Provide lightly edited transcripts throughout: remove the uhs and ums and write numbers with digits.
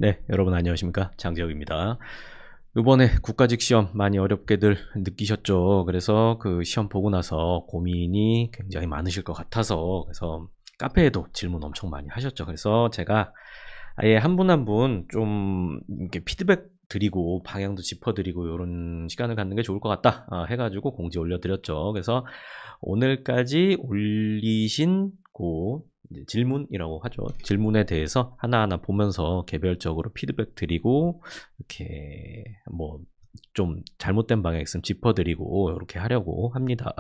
네, 여러분 안녕하십니까? 장재혁입니다. 이번에 국가직 시험 많이 어렵게들 느끼셨죠? 그래서 그 시험 보고 나서 고민이 굉장히 많으실 것 같아서 그래서 카페에도 질문 엄청 많이 하셨죠. 그래서 제가 아예 한 분 한 분 좀 이렇게 피드백 드리고 방향도 짚어드리고 이런 시간을 갖는 게 좋을 것 같다 해가지고 공지 올려드렸죠. 그래서 오늘까지 올리신 그 질문이라고 하죠. 질문에 대해서 하나하나 보면서 개별적으로 피드백 드리고 이렇게 뭐 좀 잘못된 방향 있으면 짚어드리고 이렇게 하려고 합니다.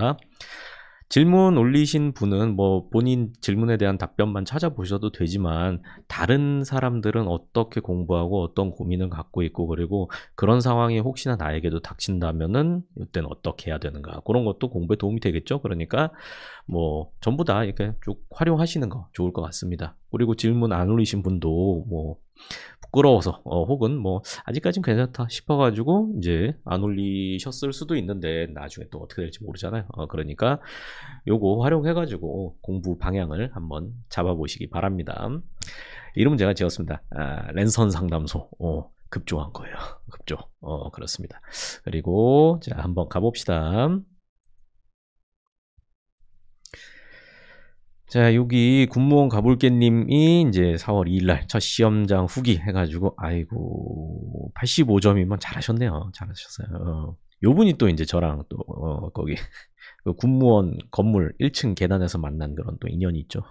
질문 올리신 분은 뭐 본인 질문에 대한 답변만 찾아보셔도 되지만 다른 사람들은 어떻게 공부하고 어떤 고민을 갖고 있고 그리고 그런 상황이 혹시나 나에게도 닥친다면은 이때는 어떻게 해야 되는가 그런 것도 공부에 도움이 되겠죠. 그러니까 뭐 전부 다 이렇게 쭉 활용하시는 거 좋을 것 같습니다. 그리고 질문 안 올리신 분도 뭐 부끄러워서 혹은 뭐 아직까진 괜찮다 싶어가지고 이제 안 올리셨을 수도 있는데 나중에 또 어떻게 될지 모르잖아요. 그러니까 요거 활용해가지고 공부 방향을 한번 잡아보시기 바랍니다. 이름은 제가 지었습니다. 랜선 상담소. 급조한 거예요. 급조. 그렇습니다. 그리고 자 한번 가봅시다. 자, 여기 군무원 가볼게님이 이제 4월 2일날 첫 시험장 후기 해가지고, 아이고, 85점이면 잘하셨네요. 잘하셨어요. 요 분이 또 이제 저랑 또, 거기, 그 군무원 건물 1층 계단에서 만난 그런 또 인연이 있죠.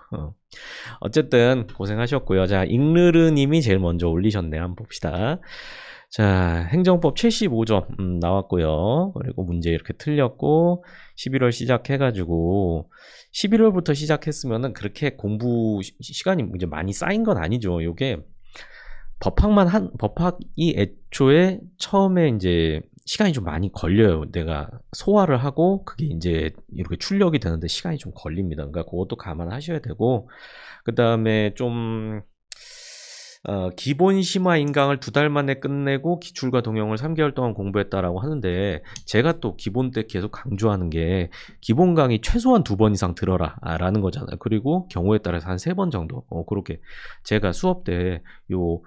어쨌든 고생하셨고요. 자, 잉르르님이 제일 먼저 올리셨네요. 한번 봅시다. 자, 행정법 75점 나왔고요. 그리고 문제 이렇게 틀렸고 11월 시작해가지고 11월부터 시작했으면은 그렇게 공부 시간이 이제 많이 쌓인 건 아니죠. 요게 법학이 애초에 처음에 이제 시간이 좀 많이 걸려요. 내가 소화를 하고 그게 이제 이렇게 출력이 되는데 시간이 좀 걸립니다. 그러니까 그것도 감안하셔야 되고 그 다음에 좀 기본 심화 인강을 2달 만에 끝내고 기출과 동영을 3개월 동안 공부했다라고 하는데 제가 또 기본 때 계속 강조하는 게 기본 강의 최소한 2번 이상 들어라 라는 거잖아요. 그리고 경우에 따라서 한 3번 정도 그렇게 제가 수업 때 요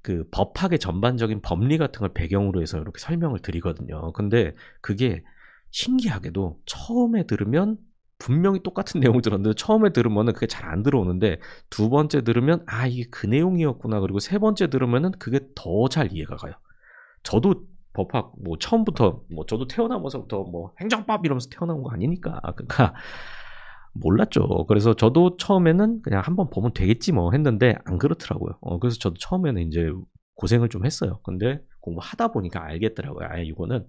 그 법학의 전반적인 법리 같은 걸 배경으로 해서 이렇게 설명을 드리거든요. 근데 그게 신기하게도 처음에 들으면 분명히 똑같은 내용을 들었는데 처음에 들으면은 그게 잘 안 들어오는데 두 번째 들으면 아 이게 그 내용이었구나 그리고 세 번째 들으면은 그게 더 잘 이해가 가요. 저도 법학 뭐 처음부터 뭐 저도 태어나면서부터 뭐 행정법 이러면서 태어난 거 아니니까 그러니까 몰랐죠. 그래서 저도 처음에는 그냥 한번 보면 되겠지 뭐 했는데 안 그렇더라고요. 그래서 저도 처음에는 이제 고생을 좀 했어요. 근데 공부하다 보니까 알겠더라고요. 아, 이거는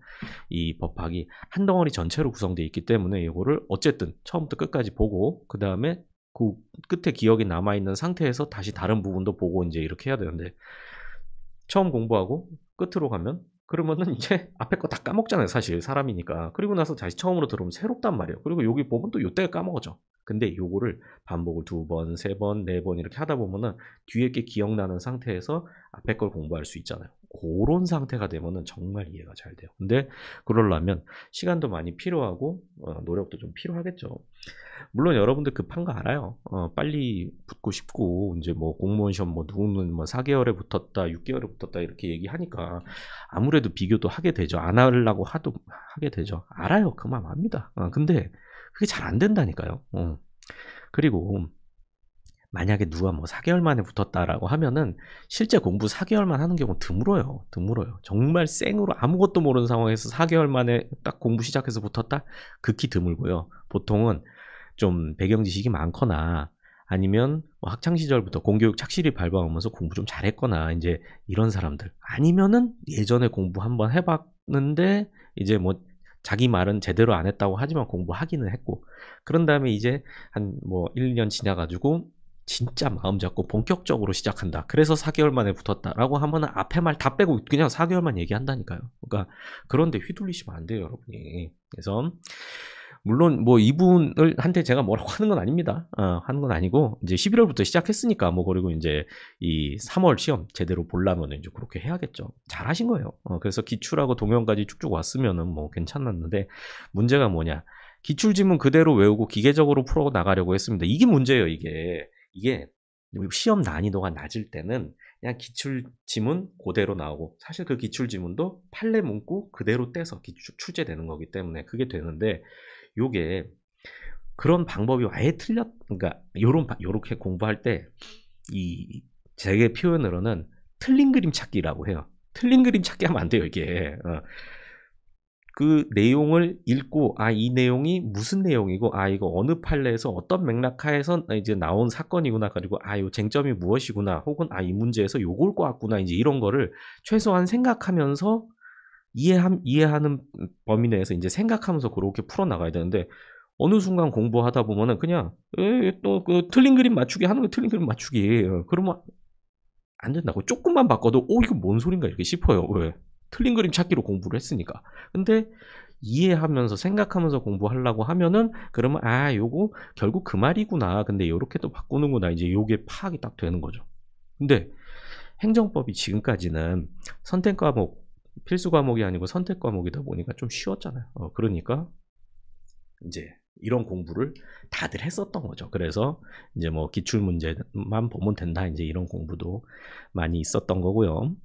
이 법학이 한 덩어리 전체로 구성되어 있기 때문에 이거를 어쨌든 처음부터 끝까지 보고 그 다음에 그 끝에 기억이 남아있는 상태에서 다시 다른 부분도 보고 이제 이렇게 해야 되는데 처음 공부하고 끝으로 가면 그러면은 이제 앞에 거 다 까먹잖아요. 사실 사람이니까. 그리고 나서 다시 처음으로 들어오면 새롭단 말이에요. 그리고 여기 보면 또 요때가 까먹어져. 근데 요거를 반복을 2번, 3번, 4번 이렇게 하다 보면은 뒤에 게 기억나는 상태에서 앞에 걸 공부할 수 있잖아요. 그런 상태가 되면은 정말 이해가 잘 돼요. 근데 그러려면 시간도 많이 필요하고 노력도 좀 필요하겠죠. 물론 여러분들 급한 거 알아요. 빨리 붙고 싶고 이제 뭐 공무원 시험 뭐 누구는 뭐 4개월에 붙었다, 6개월에 붙었다 이렇게 얘기하니까 아무래도 비교도 하게 되죠. 안 하려고 하도 하게 되죠. 알아요. 그 마음 압니다. 근데 그게 잘 안 된다니까요. 그리고 만약에 누가 뭐 4개월 만에 붙었다라고 하면은 실제 공부 4개월만 하는 경우 드물어요. 드물어요. 정말 생으로 아무것도 모르는 상황에서 4개월 만에 딱 공부 시작해서 붙었다? 극히 드물고요. 보통은 좀 배경 지식이 많거나 아니면 뭐 학창 시절부터 공교육 착실히 밟아오면서 공부 좀 잘했거나 이제 이런 사람들 아니면은 예전에 공부 한번 해봤는데 이제 뭐 자기 말은 제대로 안 했다고 하지만 공부하기는 했고 그런 다음에 이제 한 뭐 1년 지나가지고 진짜 마음 잡고 본격적으로 시작한다. 그래서 4개월 만에 붙었다라고 하면은 앞에 말 다 빼고 그냥 4개월만 얘기한다니까요. 그러니까 그런데 휘둘리시면 안 돼요, 여러분이. 그래서 물론 뭐 이분을 한테 제가 뭐라고 하는 건 아닙니다. 하는 건 아니고 이제 11월부터 시작했으니까 뭐 그리고 이제 이 3월 시험 제대로 보려면 이제 그렇게 해야겠죠. 잘하신 거예요. 그래서 기출하고 동영까지 쭉쭉 왔으면은 뭐 괜찮았는데 문제가 뭐냐? 기출 지문 그대로 외우고 기계적으로 풀어 나가려고 했습니다. 이게 문제예요, 이게. 시험 난이도가 낮을 때는 그냥 기출지문 그대로 나오고, 사실 그 기출지문도 판례 문구 그대로 떼서 출제되는 거기 때문에 그게 되는데, 요게 그런 방법이 아예 그러니까 요렇게 공부할 때 제 표현으로는 틀린 그림 찾기라고 해요. 틀린 그림 찾기 하면 안 돼요, 이게. 그 내용을 읽고, 이 내용이 무슨 내용이고, 이거 어느 판례에서 어떤 맥락하에서 이제 나온 사건이구나, 그리고 요 쟁점이 무엇이구나, 혹은 이 문제에서 요걸 꼬았구나, 이제 이런 거를 최소한 생각하면서 이해하는 범위 내에서 이제 생각하면서 그렇게 풀어나가야 되는데, 어느 순간 공부하다 보면은 그냥 또 그 틀린 그림 맞추기 하는 거, 틀린 그림 맞추기. 그러면 안 된다고. 조금만 바꿔도 이거 뭔 소린가 이렇게 싶어요. 왜? 틀린 그림 찾기로 공부를 했으니까. 근데 이해하면서 생각하면서 공부하려고 하면은, 그러면 요거 결국 그 말이구나, 근데 요렇게 또 바꾸는구나, 이제 요게 파악이 딱 되는 거죠. 근데 행정법이 지금까지는 선택 과목, 필수 과목이 아니고 선택 과목이다 보니까 좀 쉬웠잖아요. 그러니까 이제 이런 공부를 다들 했었던 거죠. 그래서 이제 뭐 기출 문제만 보면 된다, 이제 이런 공부도 많이 있었던 거고요.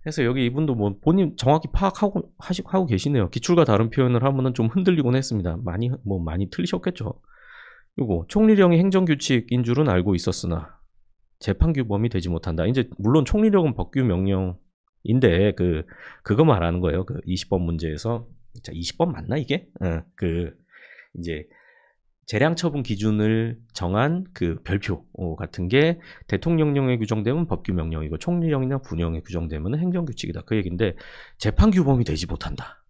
그래서 여기 이분도 뭐 본인 정확히 파악하고 하고 계시네요. 기출과 다른 표현을 하면은 좀 흔들리곤 했습니다. 많이 틀리셨겠죠. 이거 총리령이 행정규칙인 줄은 알고 있었으나 재판규범이 되지 못한다. 이제 물론 총리령은 법규 명령인데 그거 말하는 거예요. 그 20번 문제에서, 자, 20번 맞나 이게? 이제 재량 처분 기준을 정한 그 별표 같은 게 대통령령에 규정되면 법규 명령이고, 총리령이나 군령에 규정되면 행정규칙이다, 그 얘기인데, 재판규범이 되지 못한다.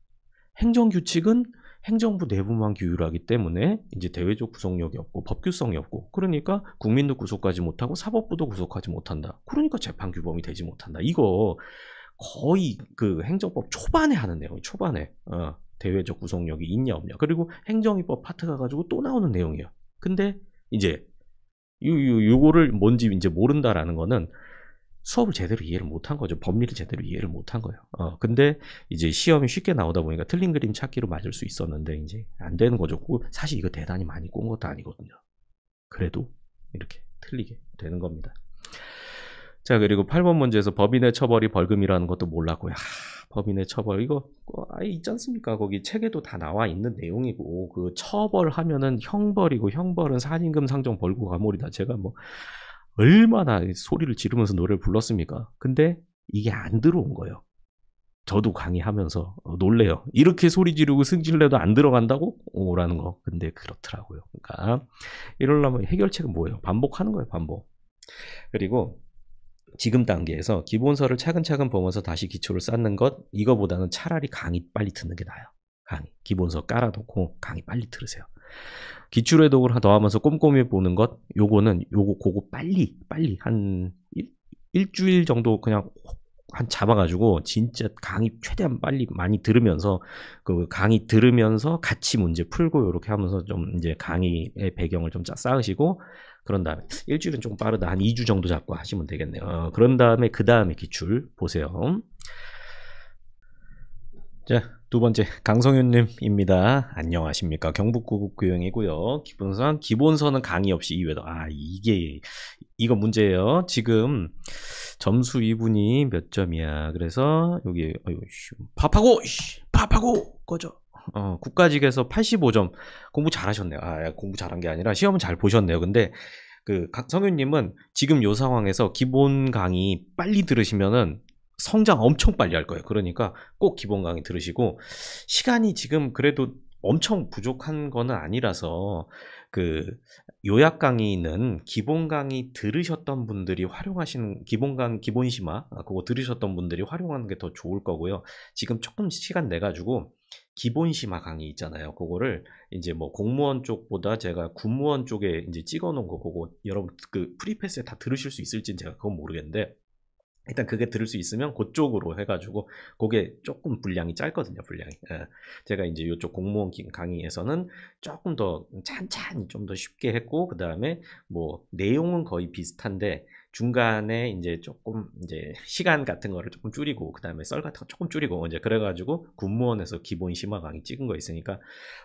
행정규칙은 행정부 내부만 규율하기 때문에 이제 대외적 구속력이 없고 법규성이 없고, 그러니까 국민도 구속하지 못하고 사법부도 구속하지 못한다. 그러니까 재판규범이 되지 못한다. 이거 거의 그 행정법 초반에 하는 내용, 초반에. 대외적 구속력이 있냐 없냐, 그리고 행정입법 파트 가가지고 또 나오는 내용이에요. 근데 이제 요거를 뭔지 이제 모른다라는 거는 수업을 제대로 이해를 못한 거죠. 법리를 제대로 이해를 못한 거예요. 근데 이제 시험이 쉽게 나오다 보니까 틀린 그림 찾기로 맞을 수 있었는데 이제 안 되는 거죠. 사실 이거 대단히 많이 꼰 것도 아니거든요. 그래도 이렇게 틀리게 되는 겁니다. 자, 그리고 8번 문제에서 법인의 처벌이 벌금이라는 것도 몰랐고요. 법인의 처벌, 이거 아예 있지 않습니까? 거기 책에도 다 나와 있는 내용이고, 그 처벌하면은 형벌이고, 형벌은 산임금 상정 벌고 가몰이다. 제가 뭐 얼마나 소리를 지르면서 노래를 불렀습니까? 근데 이게 안 들어온 거예요. 저도 강의하면서 놀래요. 이렇게 소리 지르고 승질내도 안 들어간다고? 라는 거. 근데 그렇더라고요. 그러니까 이러려면 해결책은 뭐예요? 반복하는 거예요, 반복. 그리고 지금 단계에서 기본서를 차근차근 보면서 다시 기초를 쌓는 것, 이거보다는 차라리 강의 빨리 듣는 게 나아요. 강의. 기본서 깔아놓고 강의 빨리 들으세요. 기출 해독을 더 하면서 꼼꼼히 보는 것, 그거 빨리 한 일주일 정도 그냥 한 잡아가지고 진짜 강의 최대한 빨리 많이 들으면서, 그 강의 들으면서 같이 문제 풀고 이렇게 하면서 좀 이제 강의의 배경을 좀 쌓으시고, 그런 다음에 일주일은 좀 빠르다, 한 2주 정도 잡고 하시면 되겠네요. 그런 다음에 그 다음에 기출 보세요. 자, 두 번째 강성윤님입니다. 안녕하십니까. 경북구 교영이고요. 기본서는 강의 없이 이외도. 이거 문제예요. 지금 점수 2분이 몇 점이야. 그래서 여기 밥하고 꺼져. 국가직에서 85점. 공부 잘하셨네요. 공부 잘한 게 아니라 시험은 잘 보셨네요. 근데 그 성윤님은 지금 요 상황에서 기본 강의 빨리 들으시면은 성장 엄청 빨리 할 거예요. 그러니까 꼭 기본 강의 들으시고, 시간이 지금 그래도 엄청 부족한 거는 아니라서, 그 요약 강의는 기본 강의 들으셨던 분들이 활용하시는, 기본 심화 그거 들으셨던 분들이 활용하는 게 더 좋을 거고요. 지금 조금 시간 내 가지고 기본 심화 강의 있잖아요. 그거를 이제 뭐 공무원 쪽보다 제가 군무원 쪽에 이제 찍어 놓은 거, 그거 여러분 그 프리패스에 다 들으실 수 있을지는 제가 그건 모르겠는데, 일단 그게 들을 수 있으면 그쪽으로 해가지고, 그게 조금 분량이 짧거든요, 분량이. 제가 이제 이쪽 공무원 강의에서는 조금 더 찬찬히 좀 더 쉽게 했고, 그 다음에 뭐 내용은 거의 비슷한데 중간에 이제 조금 이제 시간 같은 거를 조금 줄이고 그다음에 썰 같은 거 조금 줄이고 이제 그래가지고 군무원에서 기본 심화 강의 찍은 거 있으니까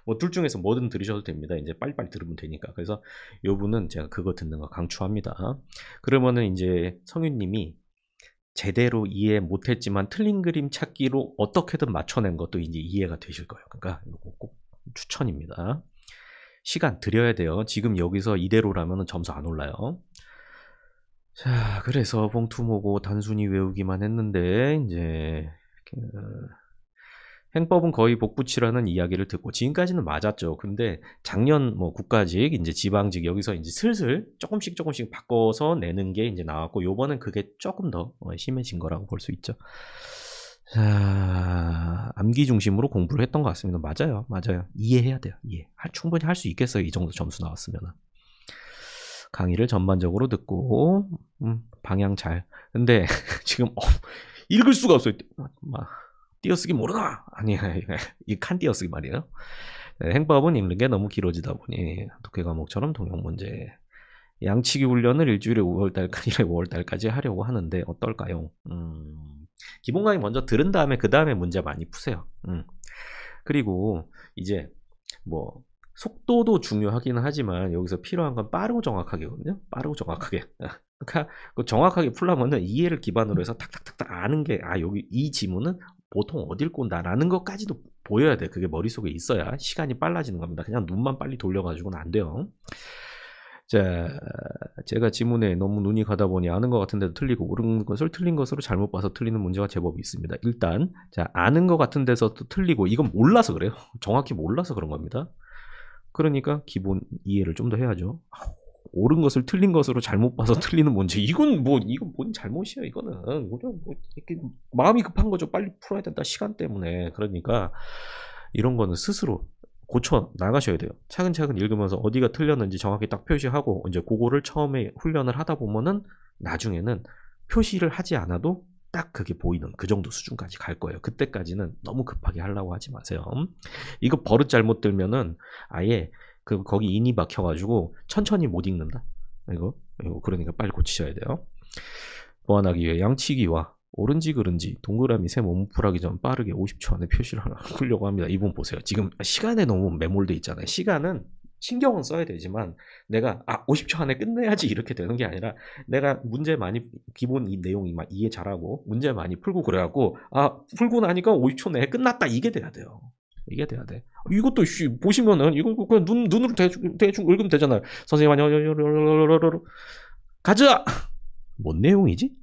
뭐 둘 중에서 뭐든 들으셔도 됩니다. 이제 빨리빨리 들으면 되니까. 그래서 요분은 제가 그거 듣는 거 강추합니다. 그러면은 이제 성윤님이 제대로 이해 못했지만 틀린 그림 찾기로 어떻게든 맞춰낸 것도 이제 이해가 되실 거예요. 그러니까 이거 꼭 추천입니다. 시간 들여야 돼요. 지금 여기서 이대로라면 점수 안 올라요. 자, 그래서 봉투모고 단순히 외우기만 했는데 이제 행법은 거의 복붙이라는 이야기를 듣고 지금까지는 맞았죠. 근데 작년 뭐 국가직, 이제 지방직 여기서 이제 슬슬 조금씩 바꿔서 내는 게 이제 나왔고 요번엔 그게 조금 더 심해진 거라고 볼 수 있죠. 자, 암기 중심으로 공부를 했던 것 같습니다. 맞아요. 이해해야 돼요. 충분히 할 수 있겠어요. 이 정도 점수 나왔으면. 강의를 전반적으로 듣고 방향 잘. 근데 지금 읽을 수가 없어요. 막 띄어쓰기 모르나? 아니, 이 칸 띄어쓰기 말이에요. 네, 행법은 읽는 게 너무 길어지다 보니 독해 과목처럼 통역 문제. 양치기 훈련을 일주일에 5월달까지 하려고 하는데 어떨까요? 기본 강의 먼저 들은 다음에 그 다음에 문제 많이 푸세요. 그리고 이제 뭐 속도도 중요하긴 하지만 여기서 필요한 건 빠르고 정확하게거든요. 빠르고 정확하게. 그러니까 정확하게 풀려면은 이해를 기반으로 해서 탁탁탁탁 아는 게 여기 이 지문은 보통 어딜 꼰다라는 것까지도 보여야 돼. 그게 머릿속에 있어야 시간이 빨라지는 겁니다. 그냥 눈만 빨리 돌려가지고는 안 돼요. 자, 제가 지문에 너무 눈이 가다 보니 아는 것 같은데도 틀리고 옳은 것을 틀린 것으로 잘못 봐서 틀리는 문제가 제법 있습니다. 일단 자, 아는 것 같은 데서도 틀리고 이건 몰라서 그래요. 정확히 몰라서 그런 겁니다. 그러니까 기본 이해를 좀 더 해야죠. 옳은 것을 틀린 것으로 잘못 봐서 틀리는 문제. 이건 뭔 잘못이야, 이거는. 그냥 뭐 이렇게 마음이 급한 거죠. 빨리 풀어야 된다, 시간 때문에. 그러니까 이런 거는 스스로 고쳐 나가셔야 돼요. 차근차근 읽으면서 어디가 틀렸는지 정확히 딱 표시하고 이제 그거를 처음에 훈련을 하다 보면은 나중에는 표시를 하지 않아도 딱 그게 보이는 그 정도 수준까지 갈 거예요. 그때까지는 너무 급하게 하려고 하지 마세요. 이거 버릇 잘못 들면은 아예 거기 인이 박혀가지고 천천히 못 읽는다. 이거 그러니까 빨리 고치셔야 돼요. 보완하기 위해 양치기와 옳은지 그른지 동그라미 세 몸풀하기 전 빠르게 50초 안에 표시를 하나 풀려고 합니다. 이분 보세요. 지금 시간에 너무 매몰돼 있잖아요. 시간은 신경은 써야 되지만 내가 50초 안에 끝내야지 이렇게 되는 게 아니라 내가 문제 많이 기본 이 내용이 막 이해 잘하고 문제 많이 풀고 그래갖고 풀고 나니까 50초 내에 끝났다 이게 돼야 돼요. 이게 돼야 돼. 이것도 보시면은 이거 그냥 눈으로 대충 읽으면 되잖아요. 선생님 안녕 가자. 뭔 내용이지?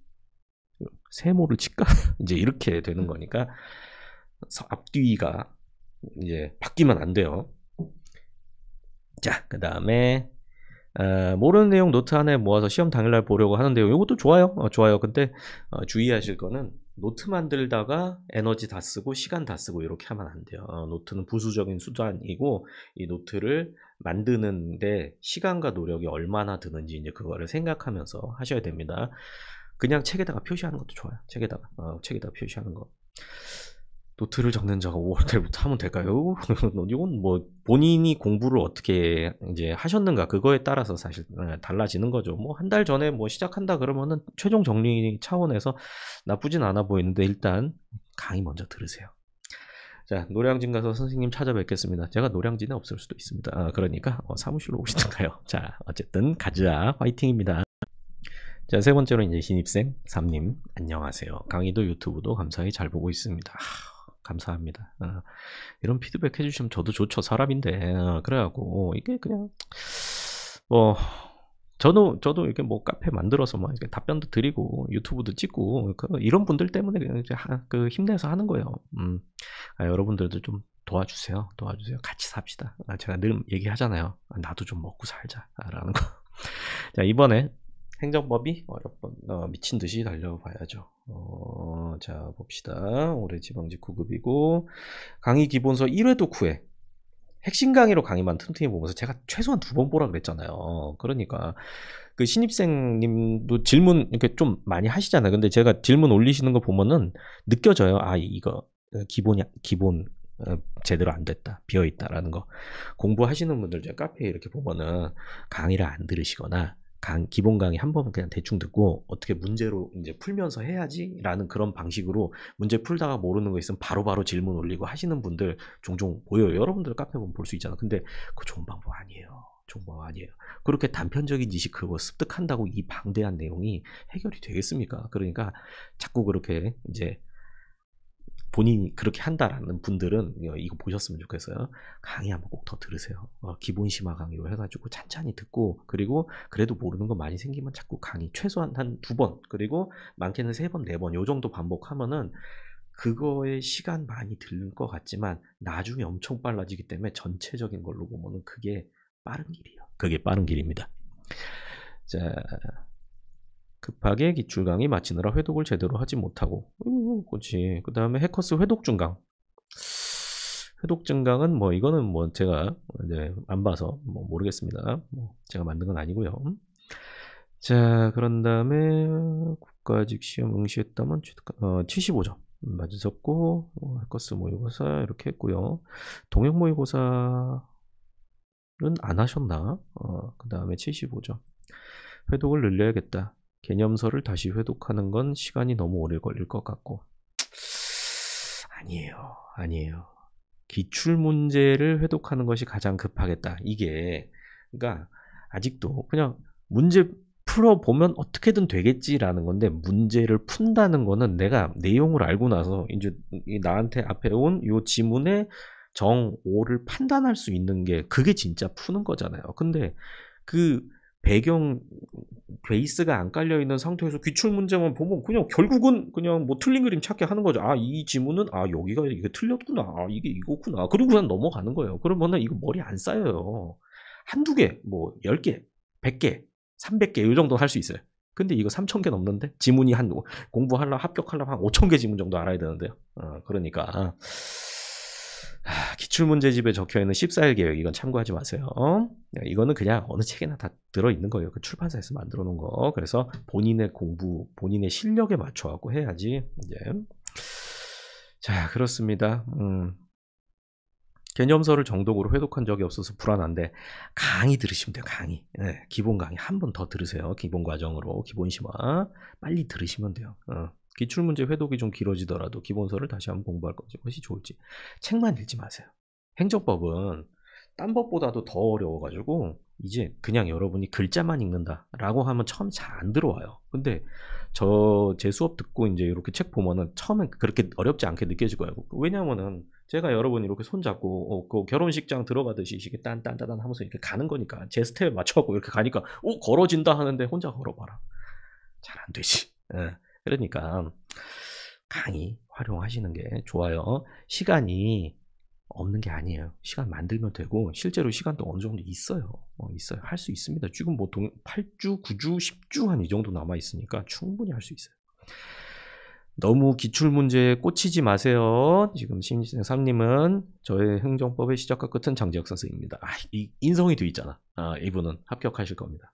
세모를 칠까? 이제 이렇게 되는 거니까 앞뒤가 이제 바뀌면 안 돼요. 자, 그 다음에 모르는 내용 노트 하나에 모아서 시험 당일날 보려고 하는데요. 이것도 좋아요. 좋아요. 근데 주의하실 거는 노트 만들다가 에너지 다 쓰고 시간 다 쓰고 이렇게 하면 안 돼요. 노트는 부수적인 수단이고 이 노트를 만드는데 시간과 노력이 얼마나 드는지 이제 그거를 생각하면서 하셔야 됩니다. 그냥 책에다가 표시하는 것도 좋아요. 책에다가 표시하는 거. 노트를 적는 자가 5월달부터 하면 될까요? 이건 뭐 본인이 공부를 어떻게 이제 하셨는가 그거에 따라서 사실 달라지는 거죠. 뭐 한 달 전에 뭐 시작한다 그러면은 최종 정리 차원에서 나쁘진 않아 보이는데 일단 강의 먼저 들으세요. 자, 노량진 가서 선생님 찾아뵙겠습니다. 제가 노량진에 없을 수도 있습니다. 그러니까 사무실로 오시던가요. 자, 어쨌든 가자. 화이팅입니다. 자, 세 번째로 이제 신입생 3님 안녕하세요. 강의도 유튜브도 감사히 잘 보고 있습니다. 감사합니다. 이런 피드백 해주시면 저도 좋죠. 사람인데. 그래갖고 이게 그냥 뭐 저도 이렇게 뭐 카페 만들어서 막 이렇게 답변도 드리고 유튜브도 찍고 이런 분들 때문에 그냥 이제 힘내서 하는 거예요. 여러분들도 좀 도와주세요. 같이 삽시다. 제가 늘 얘기하잖아요. 나도 좀 먹고 살자라는 거. 자, 이번에 행정법이 미친 듯이 달려봐야죠. 자, 봅시다. 올해 지방직 9급이고 강의 기본서 1회도 9회 핵심 강의로 강의만 틈틈이 보면서 제가 최소한 2번 보라 그랬잖아요. 그러니까 그 신입생님도 질문 이렇게 좀 많이 하시잖아요. 근데 제가 질문 올리시는 거 보면은 느껴져요. 이거 기본 제대로 안 됐다, 비어 있다라는 거. 공부하시는 분들 제가 카페에 이렇게 보면은 강의를 안 들으시거나 기본 강의 한 번은 그냥 대충 듣고 어떻게 문제로 이제 풀면서 해야지라는 그런 방식으로 문제 풀다가 모르는 거 있으면 바로바로 질문 올리고 하시는 분들 종종 보여요. 여러분들 카페 보면 볼 수 있잖아. 근데 그거 좋은 방법 아니에요. 좋은 방법 아니에요. 그렇게 단편적인 지식 그거 습득한다고 이 방대한 내용이 해결이 되겠습니까? 그러니까 자꾸 그렇게 이제 본인이 그렇게 한다라는 분들은 이거 보셨으면 좋겠어요. 강의 한번 꼭 더 들으세요. 기본 심화 강의로 해가지고 찬찬히 듣고, 그리고 그래도 모르는 거 많이 생기면 자꾸 강의 최소한 한 2번, 그리고 많게는 3번, 4번 요 정도 반복하면은 그거에 시간 많이 들릴 것 같지만 나중에 엄청 빨라지기 때문에 전체적인 걸로 보면은 그게 빠른 길이에요. 그게 빠른 길입니다. 자, 급하게 기출 강의 마치느라 회독을 제대로 하지 못하고, 그렇지. 그 다음에 해커스 회독 증강. 회독 증강은 뭐 이거는 뭐 제가 이제 안 봐서 뭐 모르겠습니다. 뭐 제가 만든 건 아니고요. 자, 그런 다음에 국가직 시험 응시했다면 75점 맞으셨고, 해커스 모의고사 이렇게 했고요. 동영 모의고사는 안 하셨나? 그 다음에 75점. 회독을 늘려야겠다. 개념서를 다시 회독하는 건 시간이 너무 오래 걸릴 것 같고. 아니에요. 기출문제를 회독하는 것이 가장 급하겠다. 이게, 그러니까, 아직도 그냥 문제 풀어보면 어떻게든 되겠지라는 건데, 문제를 푼다는 거는 내가 내용을 알고 나서, 이제 나한테 앞에 온 요 지문의 정, 오를 판단할 수 있는 게, 그게 진짜 푸는 거잖아요. 근데, 그, 배경 베이스가 안 깔려 있는 상태에서 기출 문제만 보면 그냥 결국은 그냥 뭐 틀린 그림 찾기 하는 거죠. 아, 이 지문은 여기가 이게 틀렸구나. 이게 이거구나. 그리고 그냥 넘어가는 거예요. 그러면은 이거 머리 안 쌓여요. 한두 개, 뭐 10개, 100개, 300개 이 정도 할 수 있어요. 근데 이거 3,000개 넘는데 지문이 공부하려면 합격하려면 한 5,000개 지문 정도 알아야 되는데요. 그러니까 기출문제집에 적혀있는 14일 계획 이건 참고하지 마세요. 이거는 그냥 어느 책에나 다 들어있는 거예요. 그 출판사에서 만들어 놓은 거. 그래서 본인의 공부, 본인의 실력에 맞춰갖고 해야지. 이제. 자, 그렇습니다. 개념서를 정독으로 회독한 적이 없어서 불안한데 강의 들으시면 돼요. 강의. 네, 기본 강의 한 번 더 들으세요. 기본 과정으로 기본 심화 빨리 들으시면 돼요. 기출문제 회독이 좀 길어지더라도 기본서를 다시 한번 공부할 것이 좋을지. 책만 읽지 마세요. 행정법은 딴 법보다도 더 어려워가지고 이제 그냥 여러분이 글자만 읽는다라고 하면 처음 잘 안 들어와요. 근데 제 수업 듣고 이제 이렇게 책 보면은 처음엔 그렇게 어렵지 않게 느껴질 거예요. 왜냐면은 제가 여러분 이렇게 손잡고 그 결혼식장 들어가듯이 이렇게 딴딴딴 하면서 이렇게 가는 거니까 제 스텝에 맞춰갖고 이렇게 가니까 걸어진다 하는데 혼자 걸어봐라. 잘 안 되지. 그러니까 강의 활용하시는 게 좋아요. 시간이 없는 게 아니에요. 시간 만들면 되고 실제로 시간도 어느 정도 있어요. 있어요. 할 수 있습니다. 지금 뭐 8주, 9주, 10주 한 이 정도 남아 있으니까 충분히 할 수 있어요. 너무 기출문제에 꽂히지 마세요. 지금 신상님은 저의 행정법의 시작과 끝은 장지혁 선생입니다. 인성이 돼 있잖아. 이분은 합격하실 겁니다.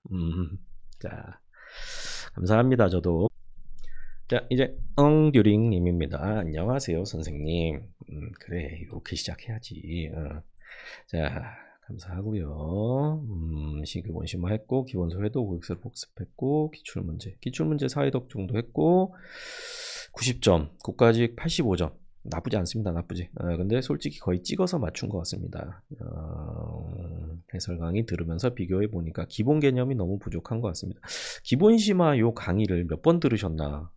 자, 감사합니다. 저도. 자, 이제 엉듀링님입니다. 안녕하세요, 선생님. 그래, 이렇게 시작해야지. 자, 감사하고요. 신규 심화 했고, 기본서 회독 OX를 복습했고, 기출문제 사회독 정도 했고, 90점, 국가직 85점. 나쁘지 않습니다. 나쁘지. 근데 솔직히 거의 찍어서 맞춘 것 같습니다. 해설 강의 들으면서 비교해 보니까 기본 개념이 너무 부족한 것 같습니다. 기본 심화 요 강의를 몇 번 들으셨나?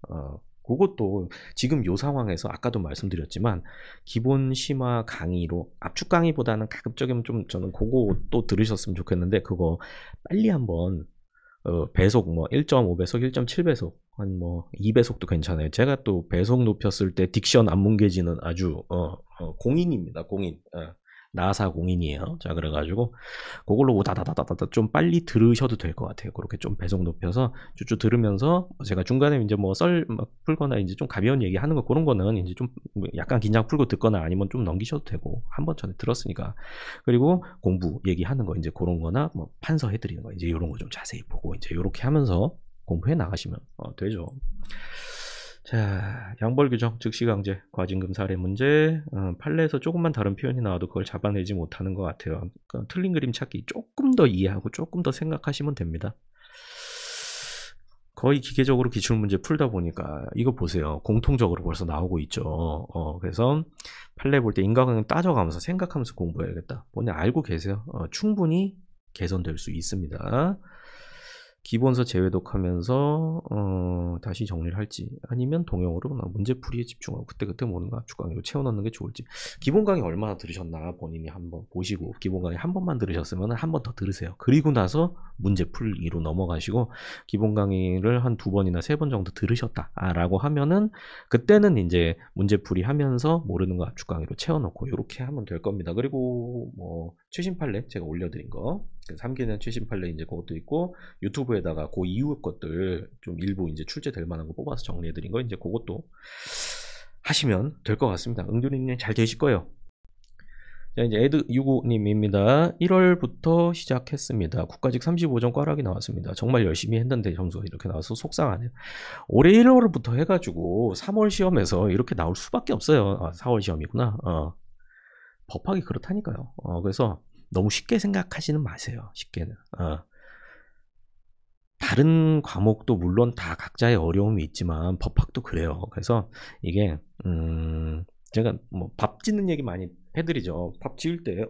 그것도 지금 요 상황에서 아까도 말씀드렸지만 기본 심화 강의로 압축 강의보다는 가급적이면 좀 저는 그거 또 들으셨으면 좋겠는데 그거 빨리 한번 배속 뭐 1.5배속, 1.7배속, 한 뭐 2배속도 괜찮아요. 제가 또 배속 높였을 때 딕션 안뭉개지는 아주 공인입니다. 공인. 나사 공인이에요. 자, 그래가지고 그걸로 오다다다다다 좀 빨리 들으셔도 될 것 같아요. 그렇게 좀 배속 높여서 쭉쭉 들으면서 제가 중간에 이제 뭐 썰 막 풀거나 이제 좀 가벼운 얘기하는 거 그런 거는 이제 좀 약간 긴장 풀고 듣거나 아니면 좀 넘기셔도 되고 한 번 전에 들었으니까. 그리고 공부 얘기하는 거 이제 그런 거나 뭐 판서 해드리는 거 이제 이런 거 좀 자세히 보고 이제 이렇게 하면서 공부해 나가시면 되죠. 자, 양벌 규정, 즉시 강제, 과징금 사례 문제, 판례에서 조금만 다른 표현이 나와도 그걸 잡아내지 못하는 것 같아요. 그러니까 틀린 그림 찾기 조금 더 이해하고 조금 더 생각하시면 됩니다. 거의 기계적으로 기출문제 풀다 보니까 이거 보세요. 공통적으로 벌써 나오고 있죠. 그래서 판례 볼 때 인과관계 따져가면서 생각하면서 공부해야겠다. 뭐냐 알고 계세요. 충분히 개선될 수 있습니다. 기본서 재회독하면서 다시 정리를 할지 아니면 동영으로 문제풀이에 집중하고 그때그때 모르는 거 압축 강의로 채워넣는 게 좋을지. 기본 강의 얼마나 들으셨나 본인이 한번 보시고 기본 강의 한 번만 들으셨으면 한 번 더 들으세요. 그리고 나서 문제풀이로 넘어가시고 기본 강의를 한 2번이나 3번 정도 들으셨다라고 하면은 그때는 이제 문제풀이 하면서 모르는 거 압축 강의로 채워넣고 이렇게 하면 될 겁니다. 그리고 뭐 최신 판례 제가 올려드린 거 3기년 최신 판례 이제 그것도 있고 유튜브에다가 그 이후 것들 좀 일부 이제 출제될 만한 거 뽑아서 정리해드린 거 이제 그것도 하시면 될 것 같습니다. 응준이님 잘 되실 거예요. 자, 이제 에드65님입니다. 1월부터 시작했습니다. 국가직 35점 꽈락이 나왔습니다. 정말 열심히 했는데 점수가 이렇게 나와서 속상하네요. 올해 1월부터 해가지고 3월 시험에서 이렇게 나올 수밖에 없어요. 4월 시험이구나. 법학이 그렇다니까요. 그래서 너무 쉽게 생각하지는 마세요. 쉽게는. 다른 과목도 물론 다 각자의 어려움이 있지만 법학도 그래요. 그래서 이게 제가 뭐 밥 짓는 얘기 많이 해드리죠. 밥 지을 때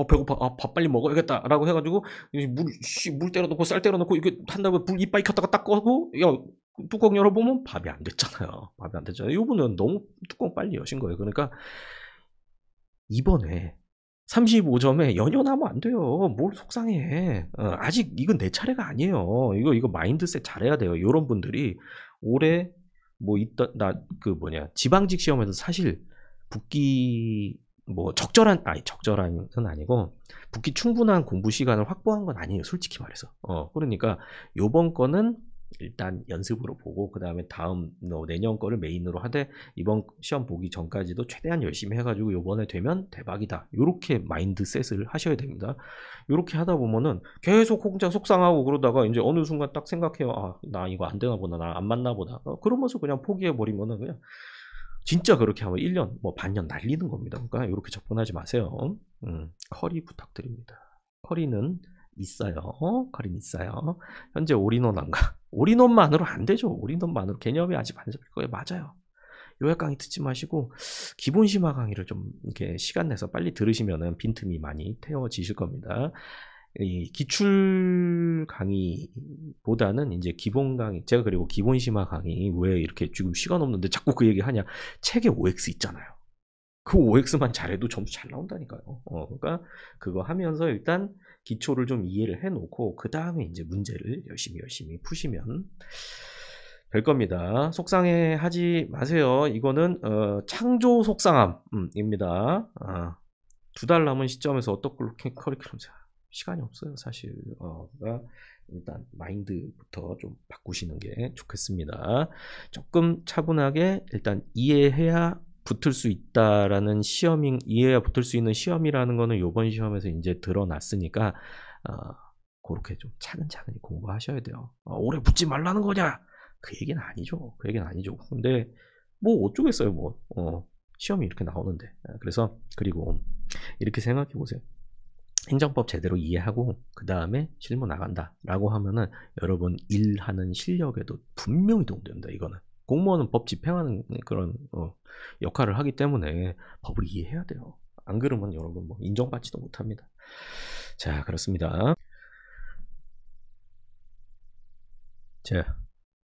배고파, 밥 빨리 먹어야겠다 라고 해가지고 물 때려 놓고 쌀 때려 놓고 이렇게 한 다음에 불 이빨 켰다가 딱 꺼고 뚜껑 열어보면 밥이 안 됐잖아요. 밥이 안 됐잖아요. 이분은 너무 뚜껑 빨리 여신 거예요. 그러니까 이번에 35점에 연연하면 안 돼요. 뭘 속상해. 아직 이건 내 차례가 아니에요. 이거 마인드셋 잘해야 돼요. 이런 분들이 올해 뭐 지방직 시험에서 사실 붙기 뭐 적절한은 아니고 붙기 충분한 공부 시간을 확보한 건 아니에요. 솔직히 말해서. 그러니까 요번 거는 일단 연습으로 보고 그 다음에 다음 내년 거를 메인으로 하되 이번 시험 보기 전까지도 최대한 열심히 해가지고 요번에 되면 대박이다. 요렇게 마인드셋을 하셔야 됩니다. 요렇게 하다 보면은 계속 혼자 속상하고 그러다가 이제 어느 순간 딱 생각해요. 나 이거 안 되나 보다. 나 안 맞나 보다. 그러면서 그냥 포기해버리면은 그냥 진짜 그렇게 하면 1년 뭐 반년 날리는 겁니다. 그러니까 이렇게 접근하지 마세요. 커리 부탁드립니다. 커리는 있어요. 커리는 있어요. 현재 올인원 안 가. 올인원만으로 안 되죠. 올인원만으로 개념이 아직 안 잡힐 거예요. 맞아요. 요약 강의 듣지 마시고 기본 심화 강의를 좀 이렇게 시간 내서 빨리 들으시면은 빈틈이 많이 태워지실 겁니다. 이 기출 강의보다는 이제 기본 강의, 제가 그리고 기본 심화 강의 왜 이렇게 지금 시간 없는데 자꾸 그 얘기 하냐. 책에 OX 있잖아요. 그 OX만 잘해도 점수 잘 나온다니까요. 그러니까 그거 하면서 일단 기초를 좀 이해를 해놓고 그 다음에 이제 문제를 열심히 푸시면 될 겁니다. 속상해 하지 마세요. 이거는 창조 속상함입니다. 2달 남은 시점에서 어떻게 커리큘럼 시간이 없어요, 사실. 그러니까 일단 마인드부터 좀 바꾸시는 게 좋겠습니다. 조금 차분하게 일단 이해해야 붙을 수 있다라는 이해해야 붙을 수 있는 시험이라는 거는 이번 시험에서 이제 드러났으니까 그렇게 좀 차근차근히 공부하셔야 돼요. 올해 붙지 말라는 거냐? 그 얘기는 아니죠. 근데 뭐 어쩌겠어요, 뭐. 시험이 이렇게 나오는데. 그래서 그리고 이렇게 생각해 보세요. 행정법 제대로 이해하고 그 다음에 실무 나간다 라고 하면은 여러분 일하는 실력에도 분명히 도움됩니다. 이거는 공무원은 법 집행하는 그런 역할을 하기 때문에 법을 이해해야 돼요. 안 그러면 여러분 뭐 인정받지도 못합니다. 자, 그렇습니다. 자,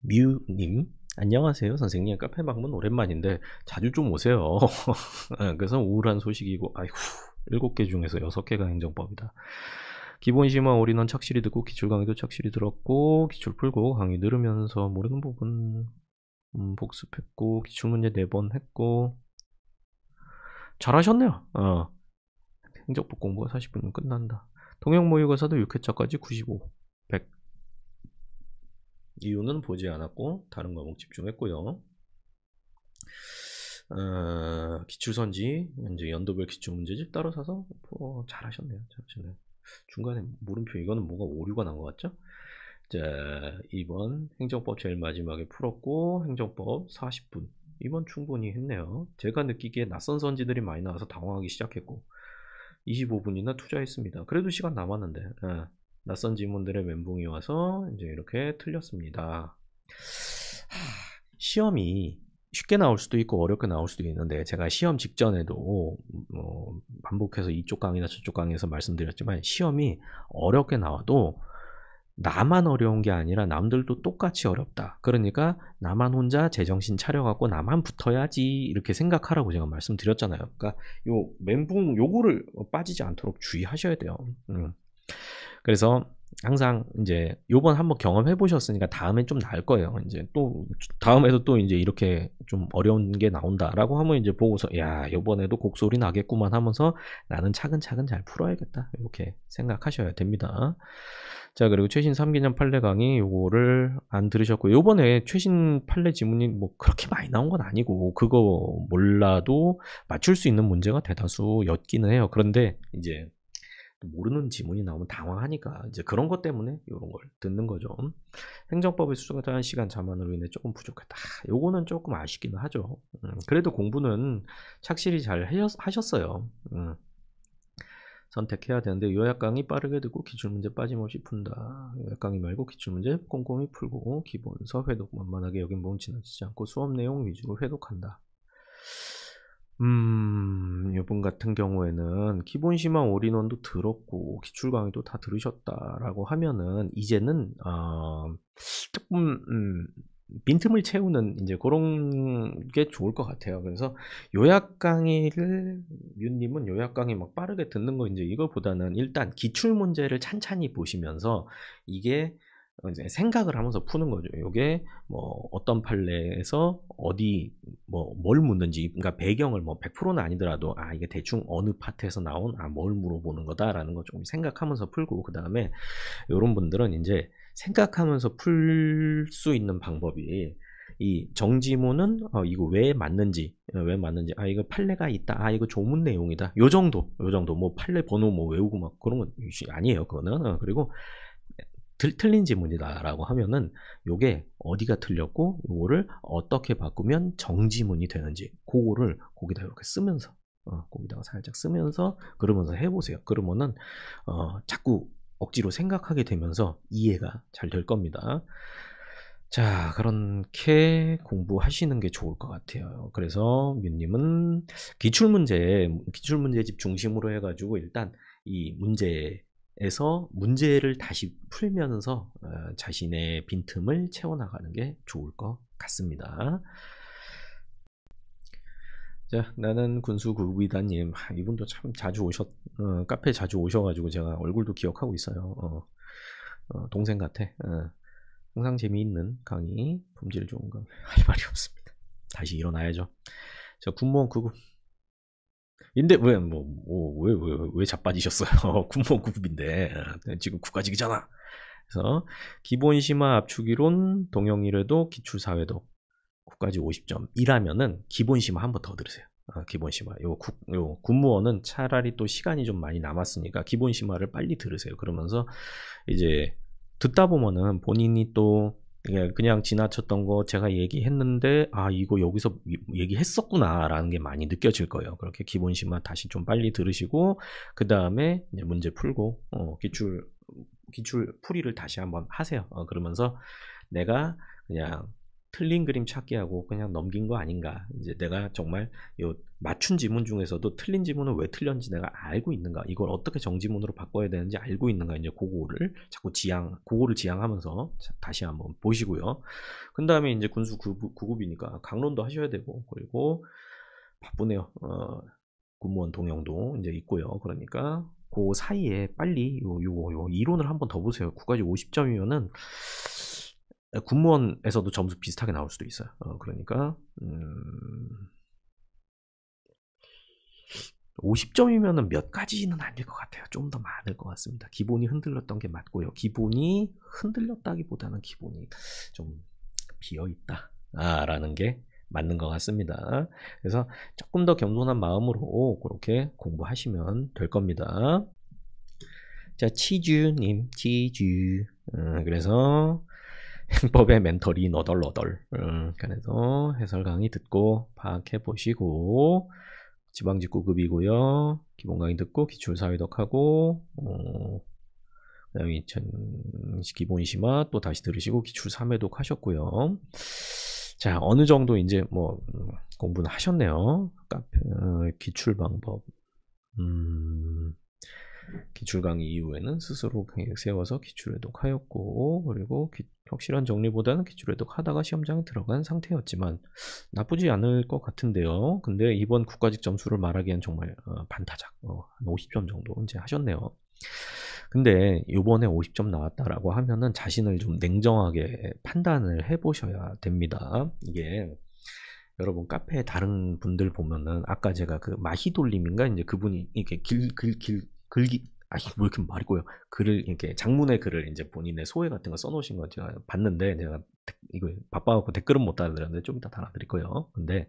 뮤님 안녕하세요 선생님. 카페 방문 오랜만인데 자주 좀 오세요. 그래서 우울한 소식이고 아이고 7개 중에서 6개가 행정법이다. 기본 심화 올인원 착실히 듣고 기출 강의도 착실히 들었고 기출 풀고 강의 들으면서 모르는 부분 복습했고 기출문제 4번 했고 잘하셨네요. 행정법 공부가 40분이면 끝난다. 통역 모의고사도 6회차까지 95, 100. 이유는 보지 않았고 다른 과목 집중했고요. 기출선지 이제 연도별 기출문제집 따로 사서 잘하셨네요. 중간에 물음표 이거는 뭔가 오류가 난 것 같죠? 자, 2번 행정법 제일 마지막에 풀었고 행정법 40분. 이번 충분히 했네요. 제가 느끼기에 낯선 선지들이 많이 나와서 당황하기 시작했고 25분이나 투자했습니다. 그래도 시간 남았는데 낯선 지문들의 멘붕이 와서 이제 이렇게 틀렸습니다. 시험이 쉽게 나올 수도 있고 어렵게 나올 수도 있는데 제가 시험 직전에도 반복해서 이쪽 강의나 저쪽 강의에서 말씀드렸지만 시험이 어렵게 나와도 나만 어려운 게 아니라 남들도 똑같이 어렵다. 그러니까 나만 혼자 제정신 차려갖고 나만 붙어야지 이렇게 생각하라고 제가 말씀드렸잖아요. 그러니까 요 멘붕 요거를 빠지지 않도록 주의하셔야 돼요. 그래서 항상 이제 요번 한번 경험해 보셨으니까 다음엔 좀 나을 거예요. 이제 또 다음에도 또 이제 이렇게 좀 어려운 게 나온다라고 하면 이제 보고서 야 요번에도 곡소리 나겠구만 하면서 나는 차근차근 잘 풀어야겠다 이렇게 생각하셔야 됩니다. 자 그리고 최신 3기년 판례 강의 요거를 안 들으셨고 요번에 최신 판례 지문이 뭐 그렇게 많이 나온 건 아니고 그거 몰라도 맞출 수 있는 문제가 대다수였기는 해요. 그런데 이제 모르는 지문이 나오면 당황하니까 이제 그런 것 때문에 이런 걸 듣는 거죠. 행정법의 수정한 시간 자만으로 인해 조금 부족했다. 요거는 조금 아쉽기는 하죠. 그래도 공부는 착실히 잘 하셨어요. 선택해야 되는데 요약 강의 빠르게 듣고 기출문제 빠짐없이 푼다. 요약 강의 말고 기출문제 꼼꼼히 풀고 기본서 회독 만만하게 여긴 부분 지나치지 않고 수업 내용 위주로 회독한다. 이번 같은 경우에는 기본 심화 올인원도 들었고 기출 강의도 다 들으셨다라고 하면은 이제는 조금 빈틈을 채우는 이제 그런 게 좋을 것 같아요. 그래서 요약 강의를 윤님은 요약 강의 막 빠르게 듣는 거 이제 이거보다는 일단 기출 문제를 찬찬히 보시면서 이게 이제 생각을 하면서 푸는 거죠. 요게 뭐 어떤 판례에서 어디 뭐 뭘 묻는지, 그러니까 배경을 뭐 100%는 아니더라도 이게 대충 어느 파트에서 나온 뭘 물어보는 거다라는 거 좀 생각하면서 풀고 그 다음에 이런 분들은 이제 생각하면서 풀 수 있는 방법이 이 정지문은 이거 왜 맞는지 이거 판례가 있다 이거 조문 내용이다 요 정도 뭐 판례 번호 뭐 외우고 막 그런 건 아니에요 그거는 그리고 틀린 지문이다라고 하면은 요게 어디가 틀렸고 요거를 어떻게 바꾸면 정지문이 되는지 그거를 거기다 이렇게 쓰면서 거기다가 살짝 쓰면서 그러면서 해보세요. 그러면은 자꾸 억지로 생각하게 되면서 이해가 잘 될 겁니다. 자 그렇게 공부하시는 게 좋을 것 같아요. 그래서 뮤님은 기출문제집 중심으로 해가지고 일단 이 문제에서 문제를 다시 풀면서 자신의 빈틈을 채워나가는 게 좋을 것 같습니다. 자, 나는 군수 구구이다님, 이분도 참 자주 카페 자주 오셔가지고 제가 얼굴도 기억하고 있어요. 동생 같아. 항상 재미있는 강의, 품질 좋은 강의. 할 말이 없습니다. 다시 일어나야죠. 저 군무원 구급. 인데 왜 자빠지셨어요? 군무원 구급인데 지금 국가직이잖아. 그래서 기본 심화 압축이론 동영이래도 기출사회도 국가직 50점 이라면은 기본 심화 한 번 더 들으세요. 기본 심화. 요 군무원은 차라리 또 시간이 좀 많이 남았으니까 기본 심화를 빨리 들으세요. 그러면서 이제 듣다 보면은 본인이 또 그냥 지나쳤던 거 제가 얘기했는데 이거 여기서 얘기했었구나 라는 게 많이 느껴질 거예요. 그렇게 기본 심화 다시 좀 빨리 들으시고 그 다음에 이제 문제 풀고 기출 풀이를 다시 한번 하세요. 그러면서 내가 그냥 틀린 그림 찾기 하고 그냥 넘긴 거 아닌가. 이제 내가 정말 요 맞춘 지문 중에서도 틀린 지문은 왜 틀렸는지 내가 알고 있는가. 이걸 어떻게 정지문으로 바꿔야 되는지 알고 있는가. 이제 그거를 자꾸 그거를 지향하면서 다시 한번 보시고요. 그 다음에 이제 군수 9급이니까 강론도 하셔야 되고, 그리고 바쁘네요. 군무원 동영도 이제 있고요. 그러니까 그 사이에 빨리 요 이론을 한번 더 보세요. 9까지 50점이면은 군무원에서도 점수 비슷하게 나올 수도 있어요. 그러니까 50점이면은 몇 가지는 아닐 것 같아요. 좀 더 많을 것 같습니다. 기본이 흔들렸던 게 맞고요. 기본이 흔들렸다기보다는 기본이 좀 비어있다 라는 게 맞는 것 같습니다. 그래서 조금 더 겸손한 마음으로 그렇게 공부하시면 될 겁니다. 자, 치주님, 치주. 그래서 행법의 멘털이 너덜너덜. 그래서 해설 강의 듣고 파악해 보시고 지방직구급이고요. 기본 강의 듣고 기출사회독하고 그다음에 기본 심화 또 다시 들으시고 기출 3회독 하셨고요. 자, 어느 정도 이제 뭐 공부는 하셨네요. 카페 기출 방법. 기출 강의 이후에는 스스로 계획 세워서 기출 회독하였고, 그리고 확실한 정리보다는 기출 회독하다가 시험장에 들어간 상태였지만 나쁘지 않을 것 같은데요. 근데 이번 국가직 점수를 말하기엔 정말 반타작, 한 50점 정도 이제 하셨네요. 근데 이번에 50점 나왔다라고 하면은 자신을 좀 냉정하게 판단을 해보셔야 됩니다. 이게 여러분 카페에 다른 분들 보면은 아까 제가 그 마히돌림인가 이제 그분이 이렇게 글기 뭐 이렇게 말이 꼬여 글을 이렇게 장문의 글을 이제 본인의 소회 같은 거 써놓으신 거 제가 봤는데 제가 이거 바빠갖고 댓글은 못 달아드렸는데 좀 이따 달아드릴 거예요. 근데